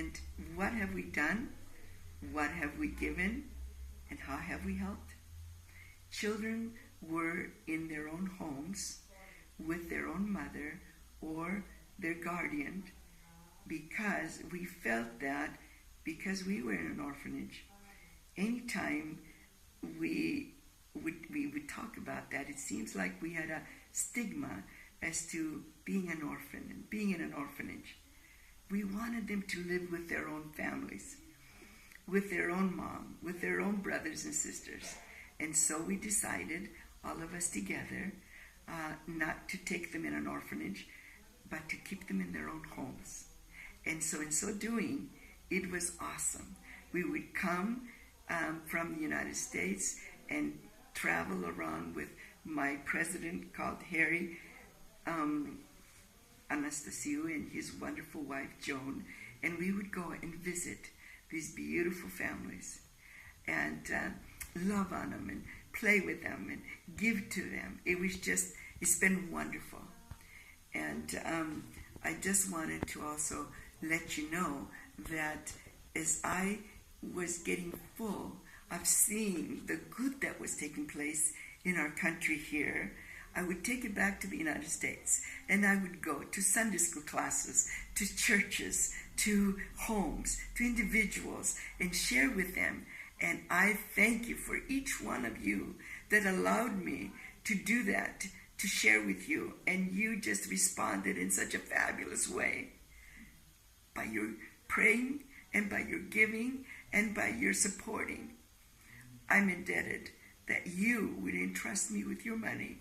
And what have we done? What have we given? And how have we helped? Children were in their own homes with their own mother or their guardian, because we felt that because we were in an orphanage, anytime we would talk about that, it seems like we had a stigma as to being an orphan and being in an orphanage. We wanted them to live with their own families, with their own mom, with their own brothers and sisters. And so we decided, all of us together, not to take them in an orphanage, but to keep them in their own homes. And so in so doing, it was awesome. We would come from the United States and travel around with my president called Harry Anastasiou and his wonderful wife Joan, and we would go and visit these beautiful families and love on them and play with them and give to them. It's been wonderful. And I just wanted to also let you know that as I was getting full of seeing the good that was taking place in our country here, I would take it back to the United States, and I would go to Sunday school classes, to churches, to homes, to individuals, and share with them. And I thank you for each one of you that allowed me to do that, to share with you. And you just responded in such a fabulous way by your praying and by your giving and by your supporting. I'm indebted that you would entrust me with your money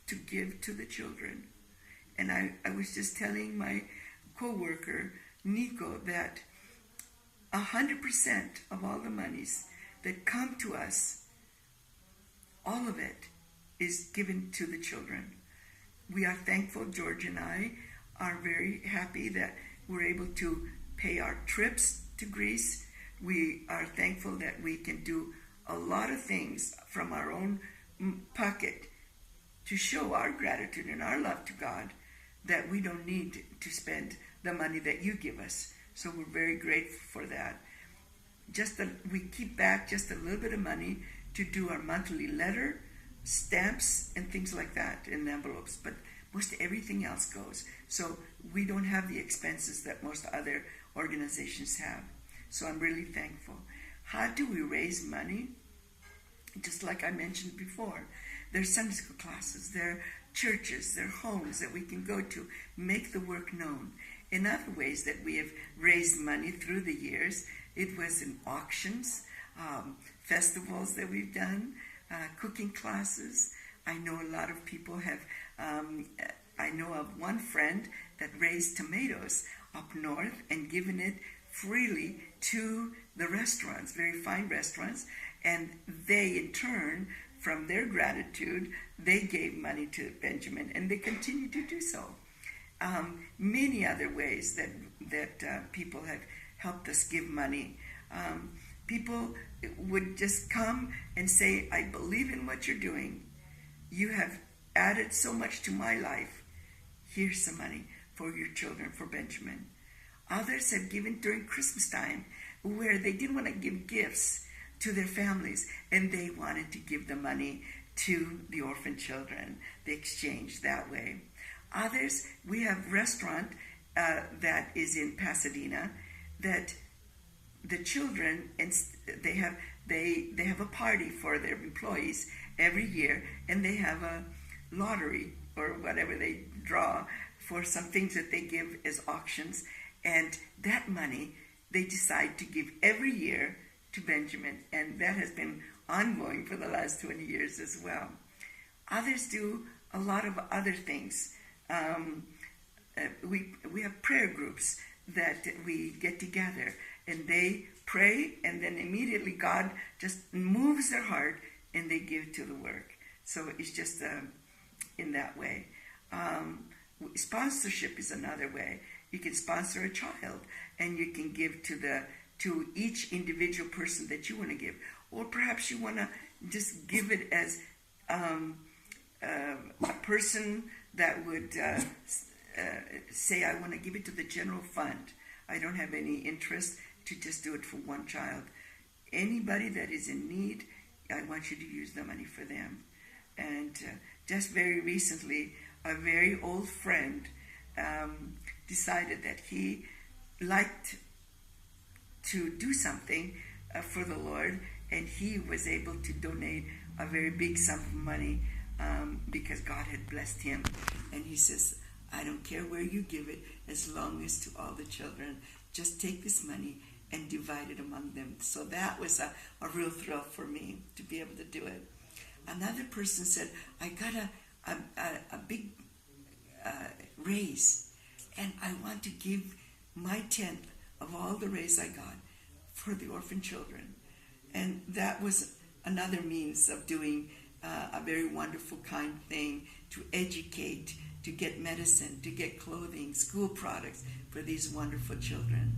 to give to the children. And I was just telling my co-worker, Nico, that 100% of all the monies that come to us, all of it is given to the children. We are thankful, George and I are very happy that we're able to pay our trips to Greece. We are thankful that we can do a lot of things from our own pocket to show our gratitude and our love to God, that we don't need to spend the money that you give us. So we're very grateful for that. We keep back just a little bit of money to do our monthly letter, stamps, and things like that in envelopes. But most everything else goes. So we don't have the expenses that most other organizations have. So I'm really thankful. How do we raise money? Just like I mentioned before, there's Sunday school classes, there are churches, there are homes that we can go to, make the work known. In other ways that we have raised money through the years, it was in auctions, festivals that we've done, cooking classes. I know a lot of people have, I know of one friend that raised tomatoes up north and given it freely to the restaurants, very fine restaurants, and they in turn, from their gratitude, they gave money to Benjamin, and they continue to do so. Many other ways that people have helped us give money. People would just come and say, I believe in what you're doing. You have added so much to my life. Here's some money for your children, for Benjamin. Others have given during Christmas time, where they didn't want to give gifts to their families, and they wanted to give the money to the orphan children. They exchanged that way. Others, we have a restaurant that is in Pasadena that the children, they have a party for their employees every year, and they have a lottery or whatever they draw for some things that they give as auctions, and that money they decide to give every year to Benjamin, and that has been ongoing for the last 20 years as well. Others do a lot of other things. We have prayer groups that we get together, and they pray, and then immediately God just moves their heart, and they give to the work. So it's just in that way. Sponsorship is another way. You can sponsor a child, and you can give to each individual person that you want to give. Or perhaps you want to just give it as a person that would say I want to give it to the general fund. I don't have any interest to just do it for one child. Anybody that is in need, I want you to use the money for them. And just very recently, a very old friend decided that he liked to do something for the Lord, and he was able to donate a very big sum of money because God had blessed him. And he says, I don't care where you give it, as long as to all the children. Just take this money and divide it among them. So that was a real thrill for me to be able to do it. Another person said, I got a big raise, and I want to give my 10th of all the raise I got for the orphan children. And that was another means of doing a very wonderful, kind thing to educate, to get medicine, to get clothing, school products for these wonderful children.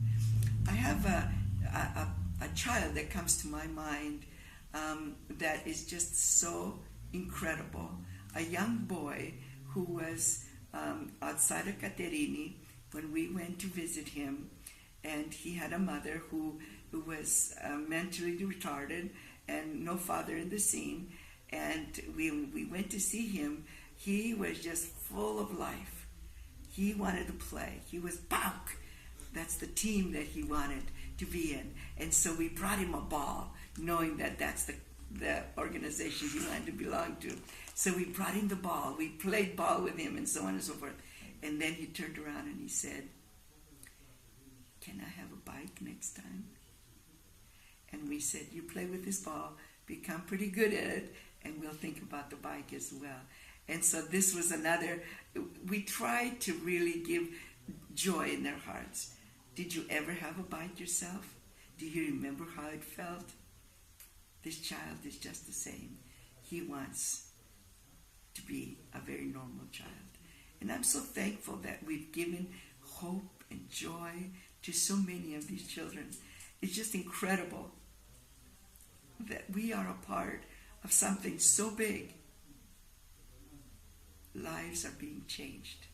I have a child that comes to my mind that is just so incredible. A young boy who was outside of Caterini when we went to visit him, and he had a mother who was mentally retarded and no father in the scene. And we went to see him. He was just full of life. He wanted to play. He was Pauk. That's the team that he wanted to be in. And so we brought him a ball, knowing that that's the organization he wanted to belong to. So we brought him the ball. We played ball with him and so on and so forth. And then he turned around and he said, can I have a bike next time? And we said, you play with this ball, become pretty good at it, and we'll think about the bike as well. And so this was another, we tried to really give joy in their hearts. Did you ever have a bike yourself? Do you remember how it felt? This child is just the same. He wants to be a very normal child. And I'm so thankful that we've given hope and joy to so many of these children. It's just incredible that we are a part of something so big. Lives are being changed.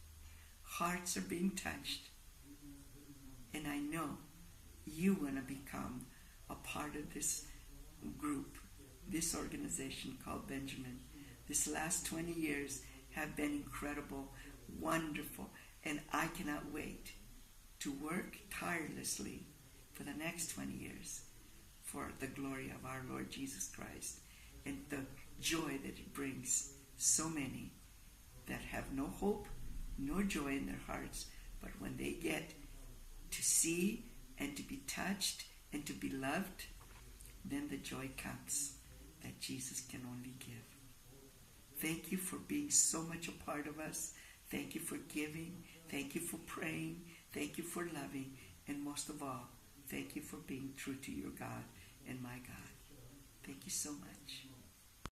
Hearts are being touched. And I know you want to become a part of this group, this organization called Benjamin. This last 20 years have been incredible, wonderful, and I cannot wait to work tirelessly for the next 20 years for the glory of our Lord Jesus Christ and the joy that it brings so many that have no hope, nor joy in their hearts, but when they get to see and to be touched and to be loved, then the joy comes that Jesus can only give. Thank you for being so much a part of us. Thank you for giving. Thank you for praying. Thank you for loving. And most of all, thank you for being true to your God and my God. Thank you so much.